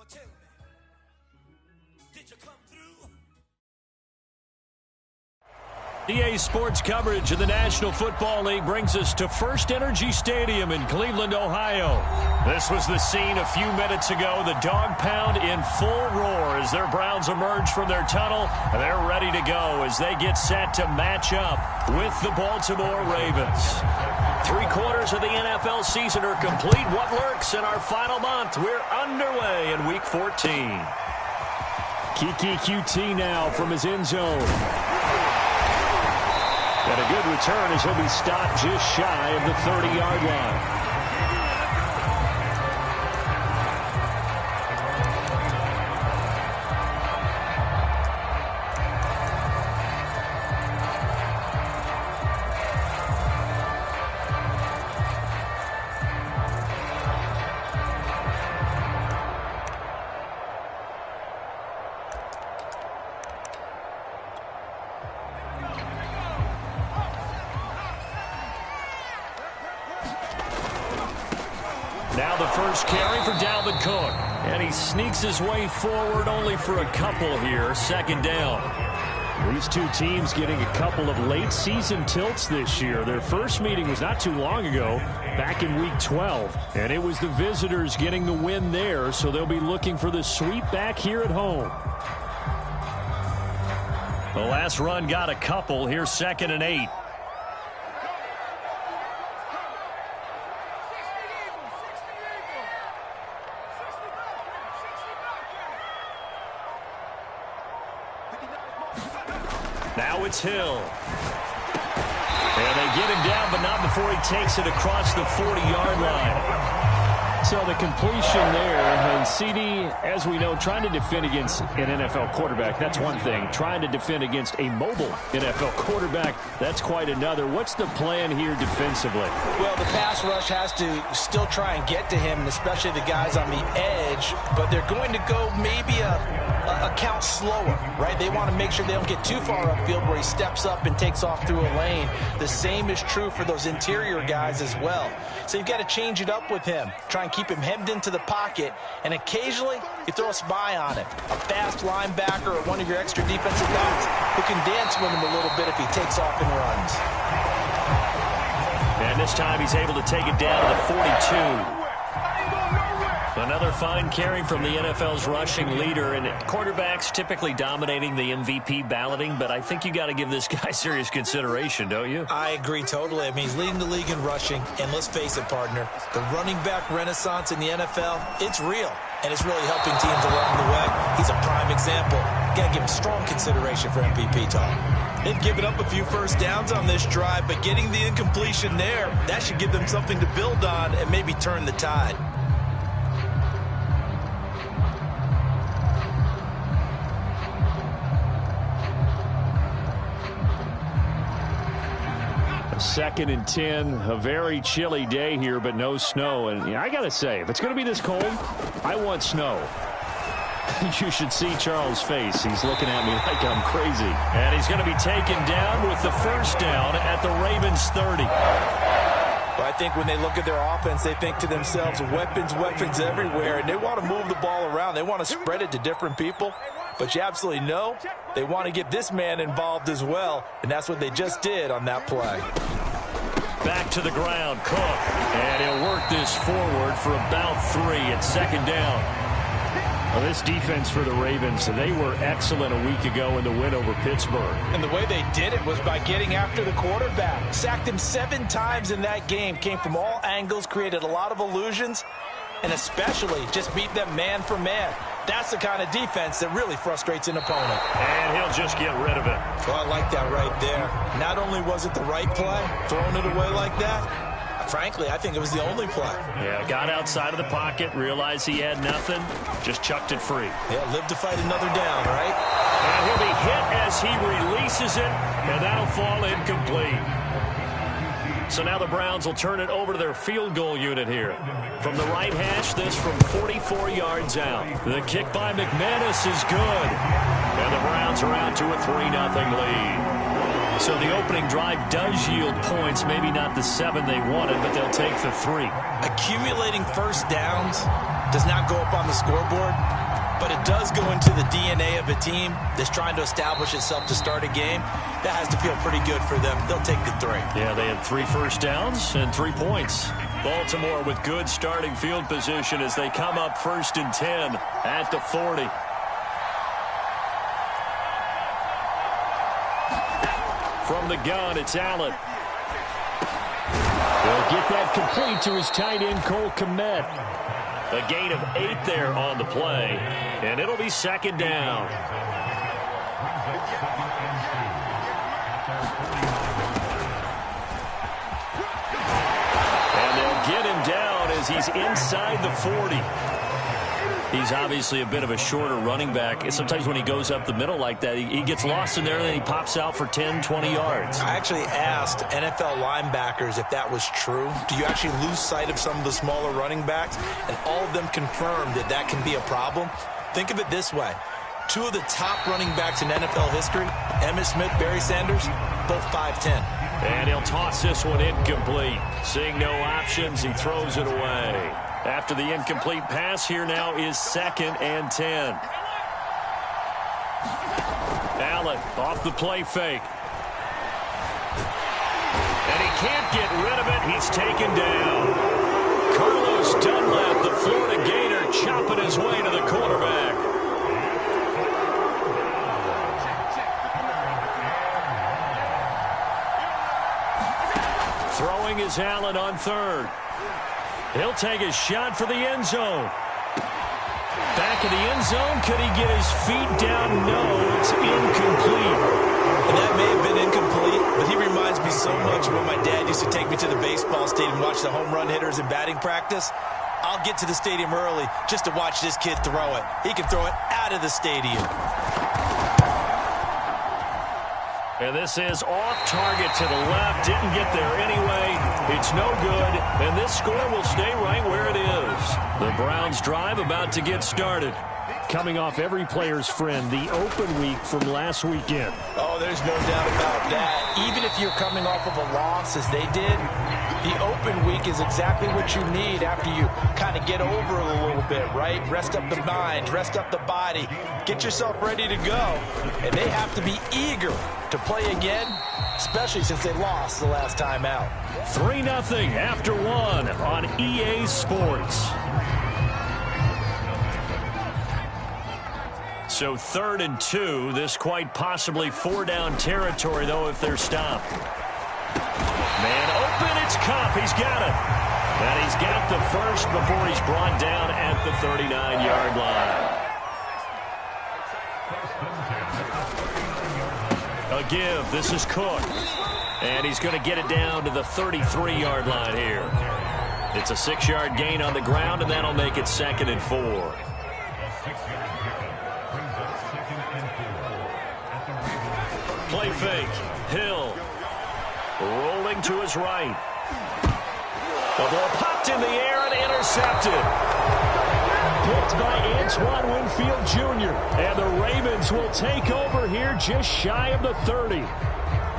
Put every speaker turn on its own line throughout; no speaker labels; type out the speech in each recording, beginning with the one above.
tell me, did you come through?
EA Sports coverage of the National Football League brings us to First Energy Stadium in Cleveland, Ohio. This was the scene a few minutes ago. The dog pound in full roar as their Browns emerge from their tunnel. They're ready to go as they get set to match up with the Baltimore Ravens. 3/4 of the NFL season are complete. What lurks in our final month? We're underway in Week 14. Kiki QT now from his end zone. And a good return as he'll be stopped just shy of the 30-yard line. Now the first carry for Dalvin Cook. And he sneaks his way forward only for a couple here. Second down. These two teams getting a couple of late season tilts this year. Their first meeting was not too long ago, back in Week 12. And it was the visitors getting the win there, so they'll be looking for the sweep back here at home. The last run got a couple. Here's 2nd and 8. Now it's Hill. And they get him down, but not before he takes it across the 40-yard line. So the completion there, and CD, as we know, trying to defend against an NFL quarterback, that's one thing. Trying to defend against a mobile NFL quarterback, that's quite another. What's the plan here defensively?
Well, the pass rush has to still try and get to him, and especially the guys on the edge, but they're going to go maybe a count slower, right? They want to make sure they don't get too far upfield where he steps up and takes off through a lane. The same is true for those interior guys as well. So you've got to change it up with him. Try and keep him hemmed into the pocket, and occasionally you throw a spy on it. A fast linebacker or one of your extra defensive backs who can dance with him a little bit if he takes off and runs.
And this time he's able to take it down to the 42. Another fine carry from the NFL's rushing leader, and quarterbacks typically dominating the MVP balloting, but I think you got to give this guy serious consideration, don't you?
I agree totally. I mean, he's leading the league in rushing, and let's face it, partner, the running back renaissance in the NFL, it's real, and it's really helping teams along the way. He's a prime example. Got to give him strong consideration for MVP talk. They've given up a few first downs on this drive, but getting the incompletion there, that should give them something to build on and maybe turn the tide.
2nd and 10, a very chilly day here, but no snow. And I got to say, if it's going to be this cold, I want snow. You should see Charles' face. He's looking at me like I'm crazy. And he's going to be taken down with the first down at the Ravens 30.
Well, I think when they look at their offense, they think to themselves, weapons everywhere, and they want to move the ball around. They want to spread it to different people. But you absolutely know they want to get this man involved as well, and that's what they just did on that play.
Back to the ground, Cook. And he'll work this forward for about 3 at 2nd down. Well, this defense for the Ravens, they were excellent a week ago in the win over Pittsburgh.
And the way they did it was by getting after the quarterback. Sacked him 7 times in that game. Came from all angles, created a lot of illusions, and especially just beat them man for man. That's the kind of defense that really frustrates an opponent.
And he'll just get rid of it.
Well, I like that right there. Not only was it the right play, throwing it away like that, frankly, I think it was the only play.
Yeah, got outside of the pocket, realized he had nothing, just chucked it free.
Yeah, live to fight another down, right?
And he'll be hit as he releases it, and that'll fall incomplete. So now the Browns will turn it over to their field goal unit here. From the right hash, this from 44 yards out. The kick by McManus is good. And the Browns are out to a 3-0 lead. So the opening drive does yield points, maybe not the 7 they wanted, but they'll take the 3.
Accumulating first downs does not go up on the scoreboard, but it does go into the DNA of a team that's trying to establish itself to start a game. That has to feel pretty good for them. They'll take the 3.
Yeah, they had 3 first downs and 3 points. Baltimore with good starting field position as they come up 1st and 10 at the 40. From the gun, it's Allen. He'll get that complete to his tight end, Cole Kmet. A gain of 8 there on the play, and it'll be 2nd down. And they'll get him down as he's inside the 40. He's obviously a bit of a shorter running back. And sometimes when he goes up the middle like that, he gets lost in there, and then he pops out for 10, 20 yards.
I actually asked NFL linebackers if that was true. Do you actually lose sight of some of the smaller running backs? And all of them confirmed that that can be a problem. Think of it this way. 2 of the top running backs in NFL history, Emmitt Smith, Barry Sanders, both 5'10".
And he'll toss this one incomplete. Seeing no options, he throws it away. After the incomplete pass, here now is 2nd and 10. Allen off the play fake. And he can't get rid of it. He's taken down. Carlos Dunlap, the Florida Gator, chopping his way to the quarterback. Throwing is Allen on 3rd. He'll take a shot for the end zone. Back in the end zone. Could he get his feet down? No, it's incomplete.
And that may have been incomplete, but he reminds me so much of when my dad used to take me to the baseball stadium and watch the home run hitters in batting practice. I'll get to the stadium early just to watch this kid throw it. He can throw it out of the stadium.
And this is off target to the left. Didn't get there anyway. It's no good. And this score will stay right where it is. The Browns drive about to get started. Coming off every player's friend, the open week from last weekend.
Oh, there's no doubt about that. Even if you're coming off of a loss as they did, the open week is exactly what you need after you kind of get over it a little bit, right? Rest up the mind, rest up the body, get yourself ready to go. And they have to be eager to play again, especially since they lost the last time out.
3-0 after 1 on EA Sports. So 3rd and 2. This quite possibly 4-down territory, though, if they're stopped. Man open, it's Kupp. He's got it. And he's got the first before he's brought down at the 39-yard line. A give. This is Cook. And he's going to get it down to the 33-yard line here. It's a 6-yard gain on the ground, and that'll make it 2nd and 4. Play fake. Hill. Rolling to his right. The ball popped in the air and intercepted. Picked by Antoine Winfield Jr. And the Ravens will take over here just shy of the 30.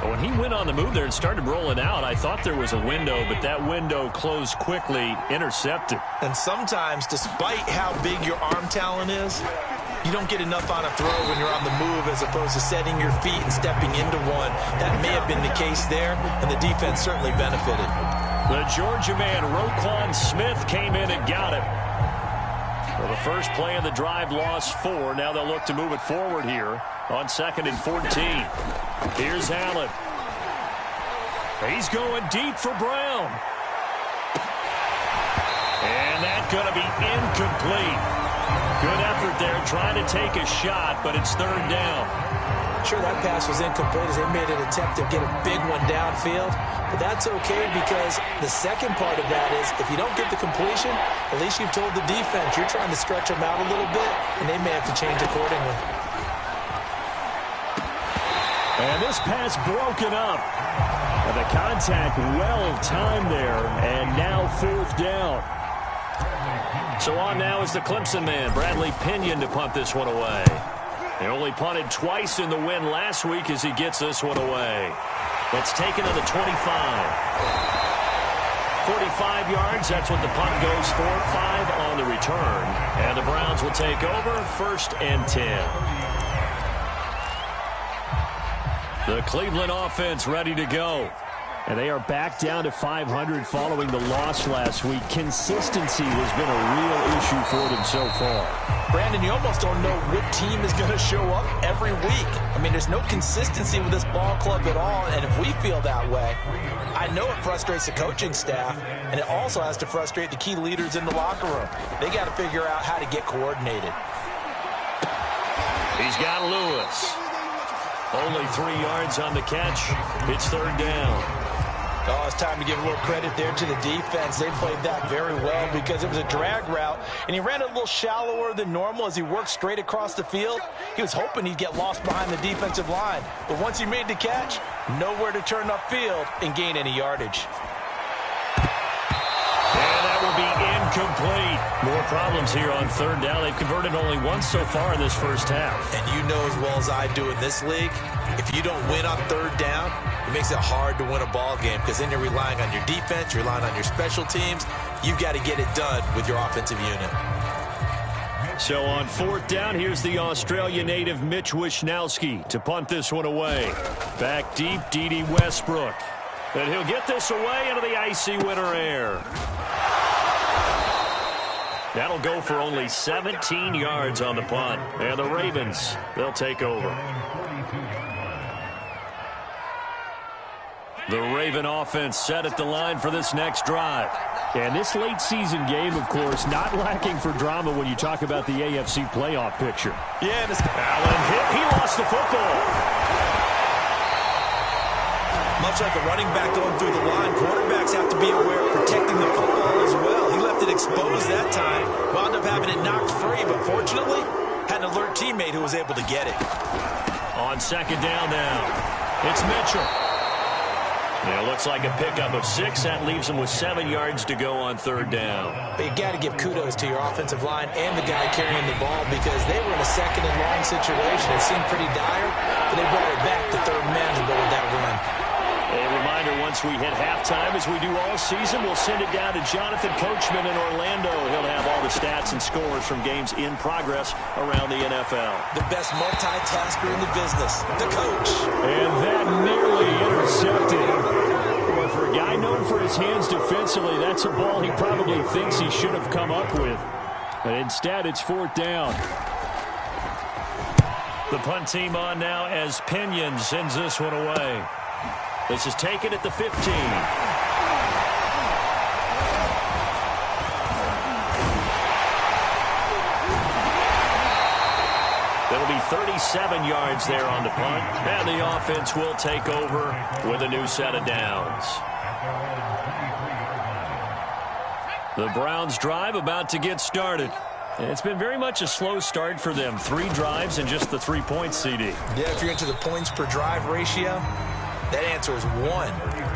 When he went on the move there and started rolling out, I thought there was a window, but that window closed quickly, intercepted.
And sometimes, despite how big your arm talent is, you don't get enough on a throw when you're on the move as opposed to setting your feet and stepping into one. That may have been the case there, and the defense certainly benefited.
The Georgia man, Roquan Smith, came in and got it. Well, the first play of the drive lost 4. Now they'll look to move it forward here on 2nd and 14. Here's Allen. He's going deep for Brown. And that's going to be incomplete. Good effort there, trying to take a shot, but it's 3rd down.
Sure, that pass was incomplete as they made an attempt to get a big one downfield. But that's okay because the second part of that is if you don't get the completion, at least you've told the defense you're trying to stretch them out a little bit, and they may have to change accordingly.
And this pass broken up. And the contact well-timed there, and now 4th down. So on now is the Clemson man, Bradley Pinion, to punt this one away. He only punted twice in the win last week as he gets this one away. It's taken to the 25. 45 yards, that's what the punt goes for. 5 on the return. And the Browns will take over, 1st and 10. The Cleveland offense ready to go. And they are back down to 500 following the loss last week. Consistency has been a real issue for them so far.
Brandon, you almost don't know what team is going to show up every week. I mean, there's no consistency with this ball club at all, and if we feel that way, I know it frustrates the coaching staff, and it also has to frustrate the key leaders in the locker room. They got to figure out how to get coordinated.
He's got Lewis. Only 3 yards on the catch. It's 3rd down.
Oh, it's time to give a little credit there to the defense. They played that very well because it was a drag route, and he ran a little shallower than normal as he worked straight across the field. He was hoping he'd get lost behind the defensive line, but once he made the catch, nowhere to turn upfield and gain any yardage.
And that will be incomplete. More problems here on 3rd down. They've converted only once so far in this first half.
And you know as well as I do in this league, if you don't win on 3rd down, it makes it hard to win a ball game because then you're relying on your defense, you're relying on your special teams. You've got to get it done with your offensive unit.
So on 4th down, here's the Australia native Mitch Wishnowsky to punt this one away. Back deep, Dede Westbrook. And he'll get this away into the icy winter air. That'll go for only 17 yards on the punt. And the Ravens, they'll take over. The Raven offense set at the line for this next drive. And this late season game, of course, not lacking for drama when you talk about the AFC playoff picture.
Yeah,
Allen hit. He lost the football.
Much like a running back going through the line, quarterbacks have to be aware of protecting the football as well. He left it exposed that time, wound up having it knocked free, but fortunately, had an alert teammate who was able to get it.
On 2nd down now, it's Mitchell. It looks like a pickup of 6. That leaves him with 7 yards to go on 3rd down.
But you got to give kudos to your offensive line and the guy carrying the ball because they were in a 2nd and long situation. It seemed pretty dire, but they brought it back to 3rd manageable with that run.
A reminder, once we hit halftime, as we do all season, we'll send it down to Jonathan Coachman in Orlando. He'll have all the stats and scores from games in progress around the NFL.
The best multitasker in the business, the coach.
And that nearly intercepted. But for a guy known for his hands defensively, that's a ball he probably thinks he should have come up with. But instead, it's 4th down. The punt team on now as Pinion sends this one away. This is taken at the 15. That'll be 37 yards there on the punt. And the offense will take over with a new set of downs. The Browns drive about to get started. And it's been very much a slow start for them. 3 drives and just the 3 points, CD.
Yeah, if you're into the points per drive ratio, that answer is 1,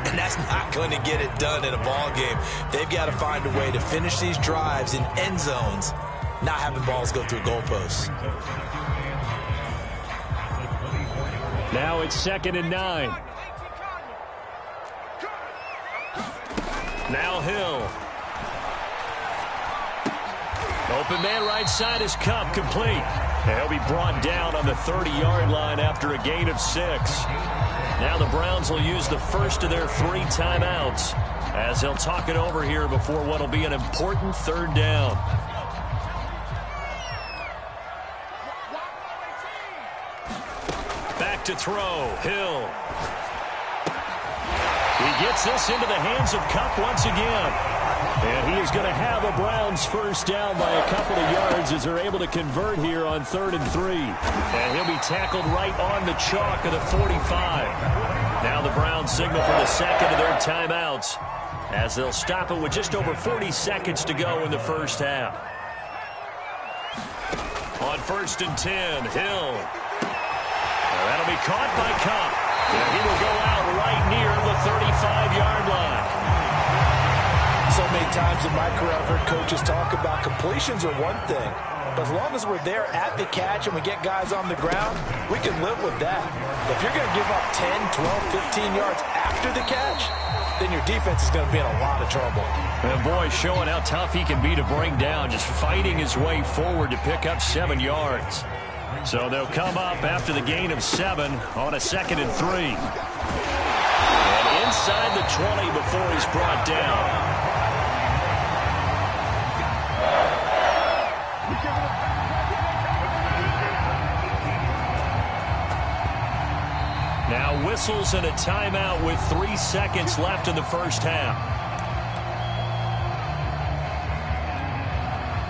and that's not going to get it done in a ball game. They've got to find a way to finish these drives in end zones, not having balls go through goalposts.
Now it's 2nd and 9. Now Hill. Open man right side is Kupp, complete. And he'll be brought down on the 30-yard line after a gain of 6. Now the Browns will use the first of their 3 timeouts as they'll talk it over here before what will be an important 3rd down. Back to throw, Hill. He gets this into the hands of Kupp once again. And he is going to have a Browns 1st down by a couple of yards as they're able to convert here on 3rd and 3. And he'll be tackled right on the chalk of the 45. Now the Browns signal for the 2nd of their timeouts as they'll stop it with just over 40 seconds to go in the first half. On 1st and 10, Hill. That'll be caught by Kupp. And he will go out right near the 35-yard line.
So many times in my career, I've heard coaches talk about completions are one thing, But as long as we're there at the catch and we get guys on the ground, we can live with that. But if you're going to give up 10, 12, 15 yards after the catch, then your defense is going to be in a lot of trouble.
And boy, showing how tough he can be to bring down, just fighting his way forward to pick up 7 yards. So they'll come up after the gain of 7 on a 2nd and 3. And inside the 20 before he's brought down. Now whistles and a timeout with 3 seconds left in the first half.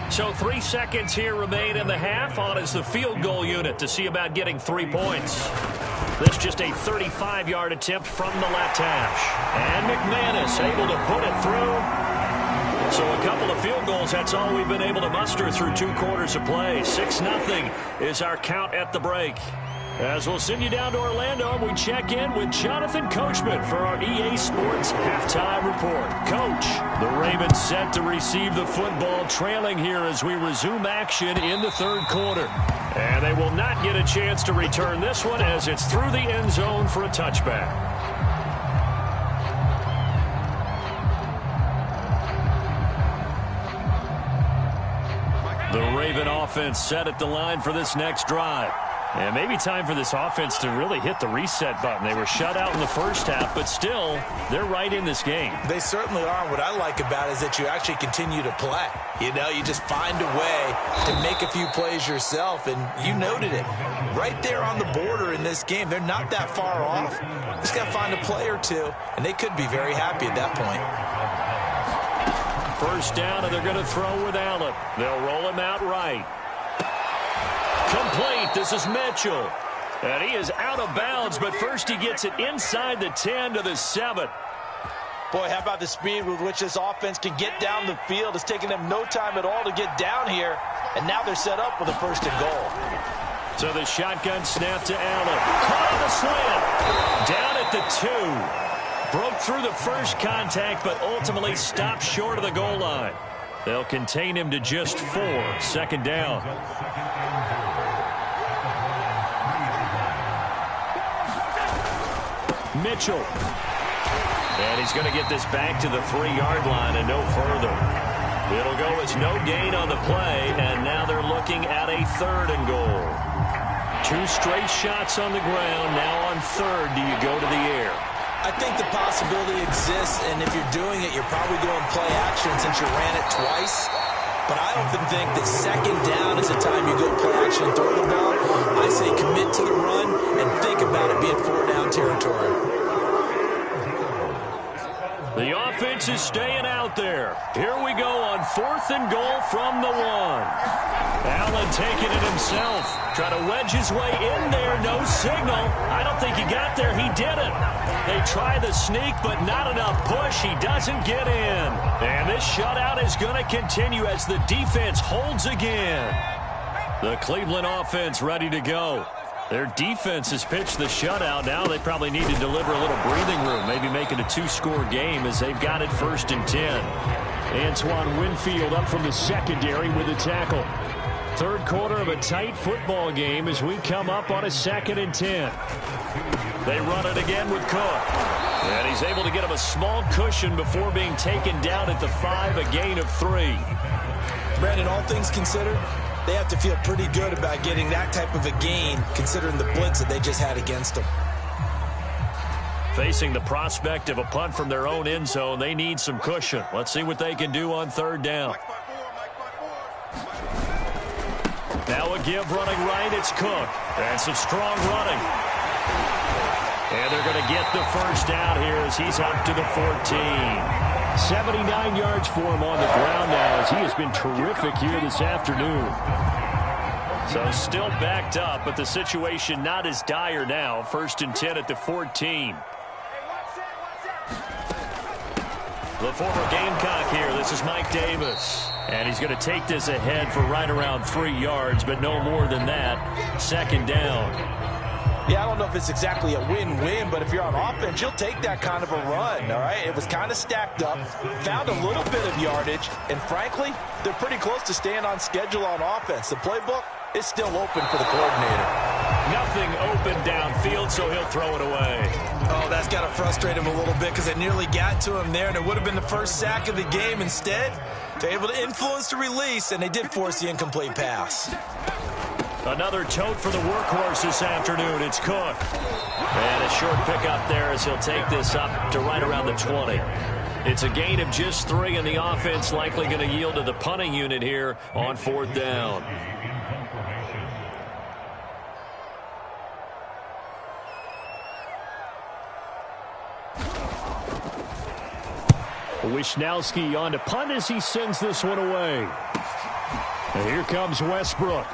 So 3 seconds here remain in the half. On is the field goal unit to see about getting 3 points. This just a 35-yard attempt from the left hash. And McManus able to put it through. So a couple of field goals, that's all we've been able to muster through 2 quarters of play. 6-0 is our count at the break. As we'll send you down to Orlando, we check in with Jonathan Coachman for our EA Sports Halftime Report. Coach, the Ravens set to receive the football, trailing here as we resume action in the 3rd quarter. And they will not get a chance to return this one as it's through the end zone for a touchback. The Raven offense set at the line for this next drive. And maybe time for this offense to really hit the reset button. They were shut out in the first half, but still, they're right in this game.
They certainly are. What I like about it is that you actually continue to play. You know, you just find a way to make a few plays yourself, and you noted it. Right there on the border in this game, they're not that far off. Just got to find a play or two, and they could be very happy at that point.
First down, and they're going to throw with Allen. They'll roll him out right. Complete. This is Mitchell. And he is out of bounds, but first he gets it inside the 10 to the 7.
Boy, how about the speed with which this offense can get down the field? It's taken them no time at all to get down here, and now they're set up with a 1st and goal.
So the shotgun snap to Allen. Caught on the slant. Down at the 2. Broke through the first contact, but ultimately stopped short of the goal line. They'll contain him to just 4. 2nd down. Mitchell. And he's going to get this back to the 3-yard line and no further. It'll go as no gain on the play, and now they're looking at a 3rd and goal. 2 straight shots on the ground. Now on 3rd, do you go to the air?
I think the possibility exists, and if you're doing it, you're probably going play action since you ran it twice. But I often think that 2nd down is the time you go play action and throw the ball. I say commit to the run and think about it being 4-down territory.
The offense is staying out there. Here we go on 4th and goal from the 1. Allen taking it himself. Trying to wedge his way in there. No signal. I don't think he got there. He didn't. They try the sneak, but not enough push. He doesn't get in. And this shutout is going to continue as the defense holds again. The Cleveland offense ready to go. Their defense has pitched the shutout. Now they probably need to deliver a little breathing room, maybe make it a 2-score game as they've got it 1st and 10. Antoine Winfield up from the secondary with a tackle. 3rd quarter of a tight football game as we come up on a 2nd and 10. They run it again with Cook. And he's able to get him a small cushion before being taken down at the 5, a gain of 3.
Brandon, all things considered, they have to feel pretty good about getting that type of a gain considering the blitz that they just had against them.
Facing the prospect of a punt from their own end zone, they need some cushion. Let's see what they can do on 3rd down. Now a give running right, it's Cook. And some strong running. And they're going to get the 1st down here as he's up to the 14. 79 yards for him on the ground now as he has been terrific here this afternoon. So still backed up, but the situation not as dire now. 1st and 10 at the 14. The former Gamecock here. This is Mike Davis. And he's going to take this ahead for right around 3 yards, but no more than that. 2nd down.
Yeah, I don't know if it's exactly a win-win, but if you're on offense, you'll take that kind of a run, all right? It was kind of stacked up, found a little bit of yardage, and frankly, they're pretty close to staying on schedule on offense. The playbook is still open for the coordinator.
Nothing open downfield, so he'll throw it away.
Oh, that's got to frustrate him a little bit because it nearly got to him there, and it would have been the first sack of the game. Instead, they're able to influence the release, and they did force the incomplete pass.
Another tote for the workhorse this afternoon. It's Cook. And a short pickup there as he'll take this up to right around the 20. It's a gain of just 3, and the offense likely going to yield to the punting unit here on 4th down. Wisnowski on to punt as he sends this one away. And here comes Westbrook.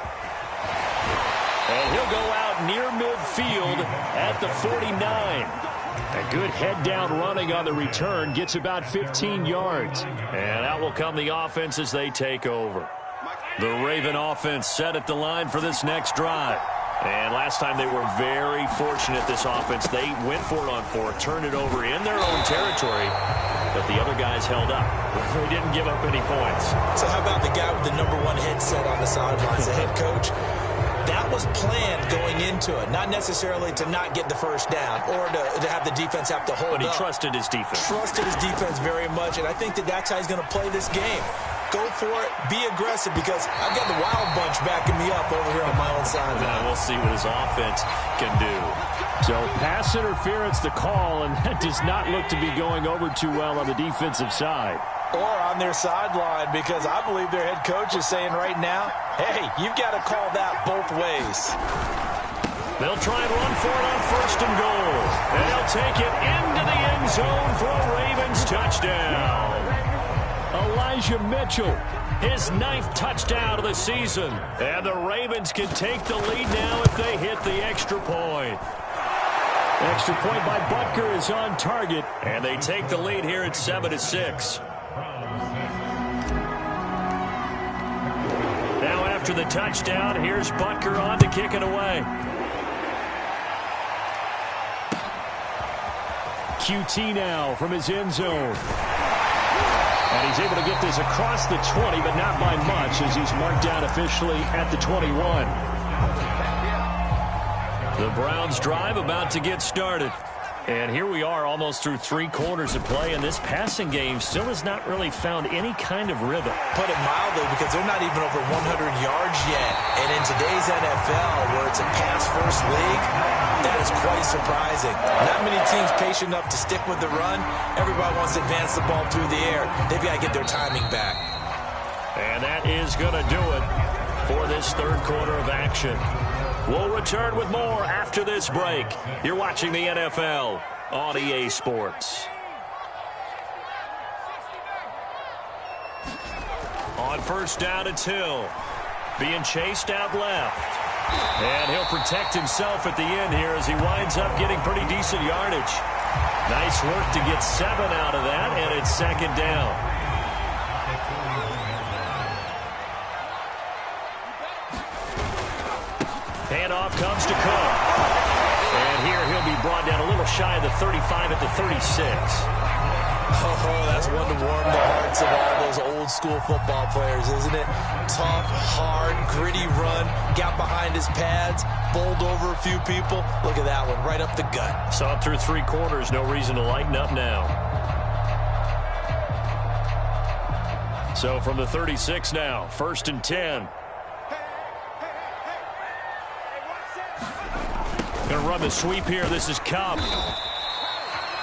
And he'll go out near midfield at the 49. A good head-down running on the return. Gets about 15 yards. And out will come the offense as they take over. The Raven offense set at the line for this next drive. And last time they were very fortunate, this offense. They went for it on 4th, turned it over in their own territory, but the other guys held up. They didn't give up any points.
So how about the guy with the #1 headset on the sidelines, the head coach? That was planned going into it, not necessarily to not get the first down or to have the defense have to hold up.
But he trusted his defense.
Trusted his defense very much, and I think that's how he's going to play this game. Go for it, be aggressive, because I've got the Wild Bunch backing me up over here on my own side.
Now we'll see what his offense can do.
So pass interference the call, and that does not look to be going over too well on the defensive side.
Or on their sideline, because I believe their head coach is saying right now, hey, you've got to call that both ways.
They'll try and run for it on 1st and goal. And they'll take it into the end zone for a Ravens touchdown. Elijah Mitchell, his 9th touchdown of the season. And the Ravens can take the lead now if they hit the extra point. Extra point by Butker is on target. And they take the lead here at 7-6. Now after the touchdown, here's Butker on to kick it away. QT now from his end zone. And he's able to get this across the 20, but not by much, as he's marked down officially at the 21. The Browns drive about to get started. And here we are almost through 3 quarters of play, and this passing game still has not really found any kind of rhythm.
Put it mildly, because they're not even over 100 yards yet. And in today's NFL, where it's a pass-first league, that is quite surprising. Not many teams patient enough to stick with the run. Everybody wants to advance the ball through the air. They've got to get their timing back.
And that is going to do it for this 3rd quarter of action. We'll return with more after this break. You're watching the NFL on EA Sports. On 1st down, it's Hill. Being chased out left. And he'll protect himself at the end here as he winds up getting pretty decent yardage. Nice work to get 7 out of that, and it's 2nd down. Handoff comes to Cook. And here he'll be brought down a little shy of the 35 at the 36.
Oh, that's one to warm the hearts of all those old school football players, isn't it? Tough, hard, gritty run. Got behind his pads, bowled over a few people. Look at that one, right up the gut.
Saw it through 3 quarters. No reason to lighten up now. So from the 36 now, 1st and 10. Going to run the sweep here. This is Cup.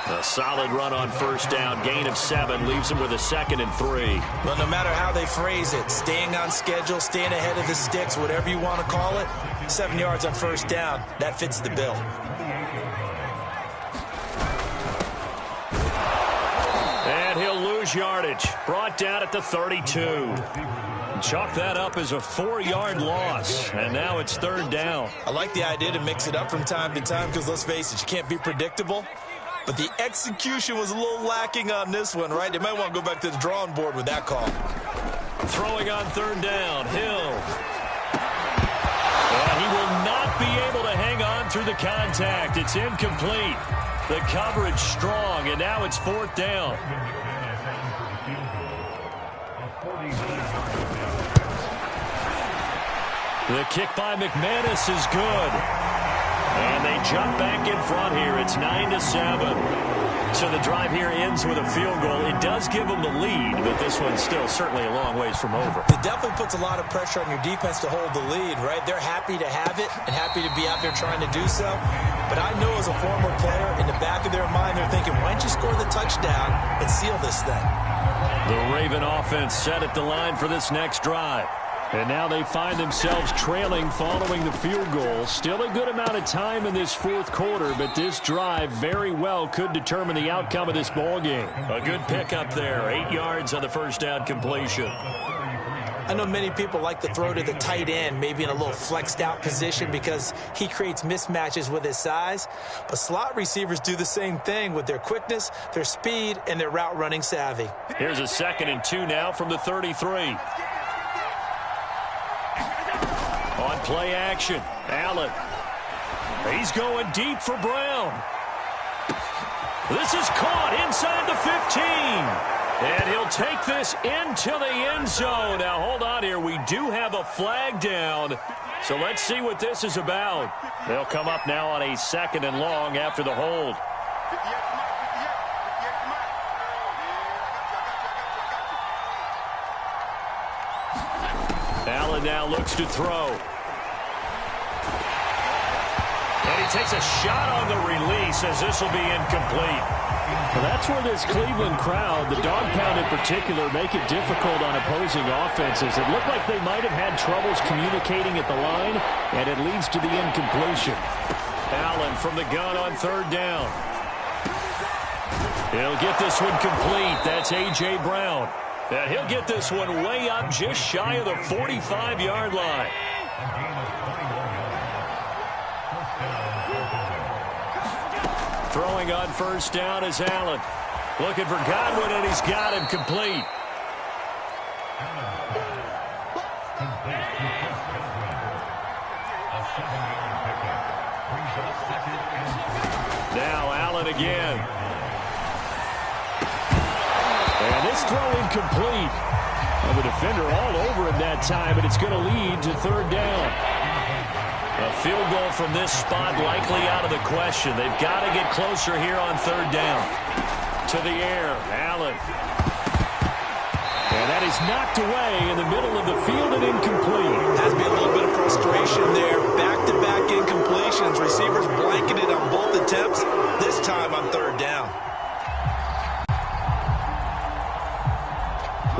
A solid run on 1st down. Gain of 7 leaves him with a 2nd and 3.
Well, no matter how they phrase it, staying on schedule, staying ahead of the sticks, whatever you want to call it, 7 yards on 1st down, that fits the bill.
And he'll lose yardage. Brought down at the 32. Chalk that up as a 4-yard loss, and now it's 3rd down.
I like the idea to mix it up from time to time because, let's face it, you can't be predictable. But the execution was a little lacking on this one, right? They might want to go back to the drawing board with that call.
Throwing on 3rd down, Hill. And he will not be able to hang on through the contact. It's incomplete. The coverage strong, and now it's 4th down. The kick by McManus is good. And they jump back in front here. It's 9-7. So the drive here ends with a field goal. It does give them the lead, but this one's still certainly a long ways from over.
It definitely puts a lot of pressure on your defense to hold the lead, right? They're happy to have it and happy to be out there trying to do so. But I know as a former player, in the back of their mind, they're thinking, why don't you score the touchdown and seal this thing?
The Raven offense set at the line for this next drive.
And now they find themselves trailing following the field goal. Still a good amount of time in this 4th quarter, but this drive very well could determine the outcome of this ball game.
A good pickup there. 8 yards on the first down completion.
I know many people like to throw to the tight end, maybe in a little flexed out position because he creates mismatches with his size. But slot receivers do the same thing with their quickness, their speed, and their route running savvy.
Here's a 2nd and 2 now from the 33. On play action, Allen. He's going deep for Brown. This is caught inside the 15. And he'll take this into the end zone. Now, hold on here. We do have a flag down. So let's see what this is about. They'll come up now on a 2nd and long after the hold. Allen now looks to throw. And he takes a shot on the release as this will be incomplete.
Well, that's where this Cleveland crowd, the dog pound in particular, make it difficult on opposing offenses. It looked like they might have had troubles communicating at the line, and it leads to the incompletion.
Allen from the gun on 3rd down. He'll get this one complete. That's A.J. Brown. And he'll get this one way up just shy of the 45-yard line. Throwing on 1st down is Allen. Looking for Godwin, and he's got him complete. Now Allen again.
And this throw incomplete. Well, the defender all over him that time, and it's going to lead to 3rd down.
A field goal from this spot likely out of the question. They've got to get closer here on 3rd down. To the air, Allen.
And that is knocked away in the middle of the field and incomplete.
Has to be a little bit of frustration there. Back-to-back incompletions. Receivers blanketed on both attempts, this time on 3rd down.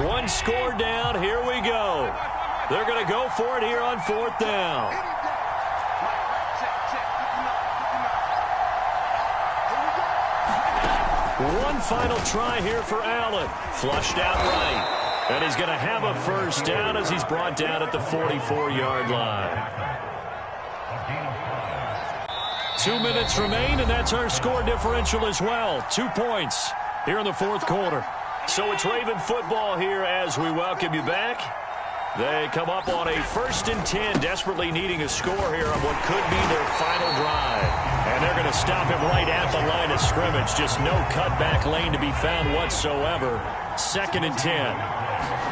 One score down. Here we go. They're going to go for it here on 4th down. One final try here for Allen. Flushed out right. And he's going to have a 1st down as he's brought down at the 44-yard line. 2 minutes remain, and that's our score differential as well. 2 points here in the 4th quarter. So it's Raven football here as we welcome you back. They come up on a 1st and 10, desperately needing a score here on what could be their final drive. And they're going to stop him right at the line of scrimmage. Just no cutback lane to be found whatsoever. 2nd and 10.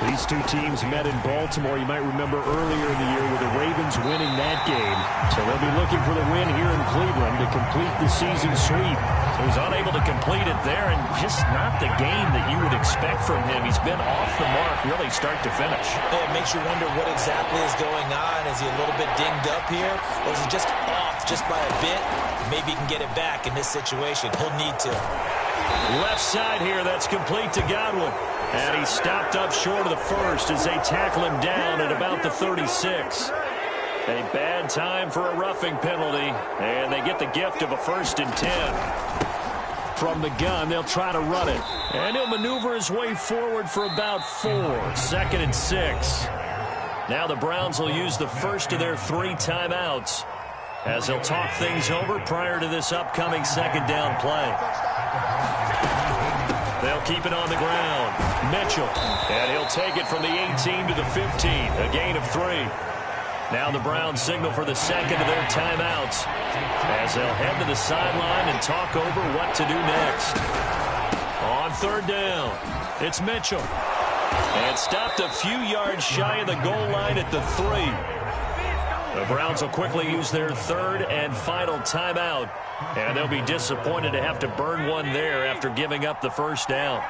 These two teams met in Baltimore, you might remember earlier in the year, with the Ravens winning that game. So they'll be looking for the win here in Cleveland to complete the season sweep.
So he's unable to complete it there, and just not the game that you would expect from him. He's been off the mark really start to finish.
Yeah, it makes you wonder what exactly is going on. Is he a little bit dinged up here, or is he just off just by a bit? Maybe he can get it back in this situation. He'll need to.
Left side here, that's complete to Godwin. And he stopped up short of the 1st as they tackle him down at about the 36. A bad time for a roughing penalty, and they get the gift of a 1st and 10. From the gun, they'll try to run it. And he'll maneuver his way forward for about 4. 2nd and 6. Now the Browns will use the first of their 3 timeouts as they'll talk things over prior to this upcoming 2nd down play. They'll keep it on the ground. Mitchell. And he'll take it from the 18 to the 15. A gain of 3. Now the Browns signal for the second of their timeouts as they'll head to the sideline and talk over what to do next. On third down, it's Mitchell. And stopped a few yards shy of the goal line at the 3. The Browns will quickly use their third and final timeout. And they'll be disappointed to have to burn one there after giving up the first down.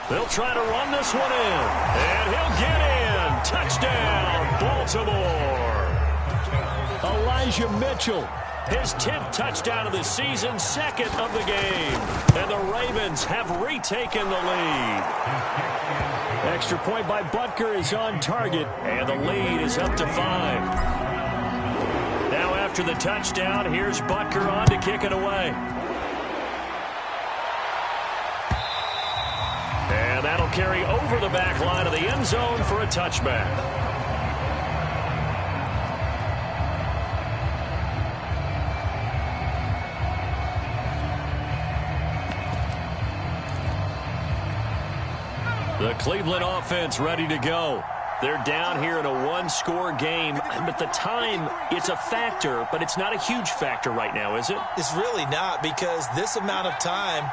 They'll try to run this one in. And he'll get in. Touchdown, Baltimore.
Elijah Mitchell.
His 10th touchdown of the season, second of the game. And the Ravens have retaken the lead.
Extra point by Butker is on target.
And the lead is up to 5. Now after the touchdown, here's Butker on to kick it away. And that'll carry over the back line of the end zone for a touchback. The Cleveland offense ready to go. They're down here in a one-score game. But the time, it's a factor, but it's not a huge factor right now, is it?
It's really not, because this amount of time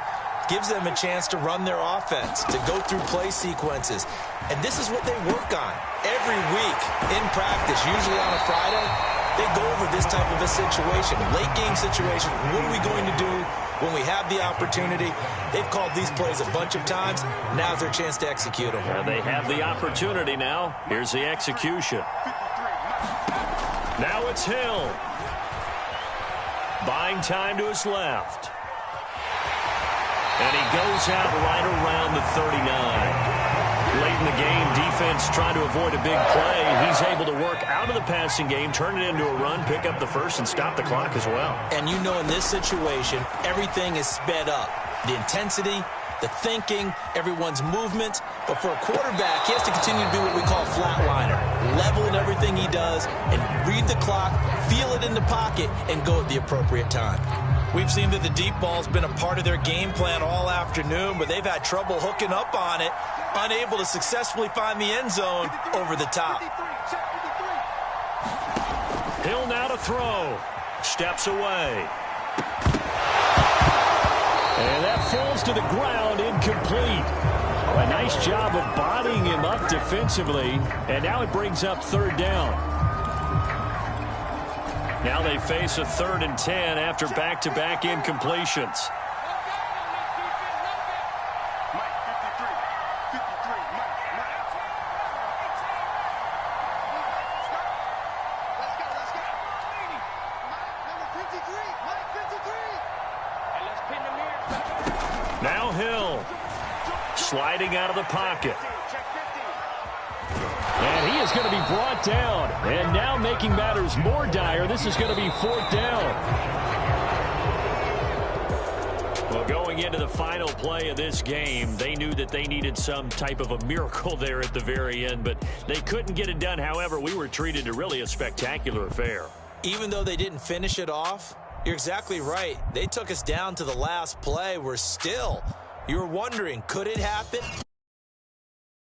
gives them a chance to run their offense, to go through play sequences. And this is what they work on every week in practice, usually on a Friday. They go over this type of a situation, late-game situation. What are we going to do when we have the opportunity? They've called these plays a bunch of times. Now's their chance to execute them.
And they have the opportunity now. Here's the execution. Now it's Hill. Buying time to his left. And he goes out right around the 39. Late in the game, defense trying to avoid a big play. He's able to work out of the passing game, turn it into a run, pick up the first, and stop the clock as well.
And you know, in this situation, everything is sped up. The intensity, the thinking, everyone's movement. But for a quarterback, he has to continue to do what we call a flatliner. Level in everything he does and read the clock, feel it in the pocket, and go at the appropriate time. We've seen that the deep ball's been a part of their game plan all afternoon, but they've had trouble hooking up on it, unable to successfully find the end zone over the top.
Hill now to throw. Steps away.
And that falls to the ground, incomplete. A nice job of bodying him up defensively, and now it brings up third down.
Now they face a 3rd and 10 after back-to-back incompletions. Now Hill sliding out of the pocket.
And he is going to be brought down. And now making matters more dire, this is going to be 4th down.
Well, going into the final play of this game, they knew that they needed some type of a miracle there at the very end, but they couldn't get it done. However, we were treated to really a spectacular affair.
Even though they didn't finish it off, you're exactly right. They took us down to the last play. We're still, you were wondering, could it happen?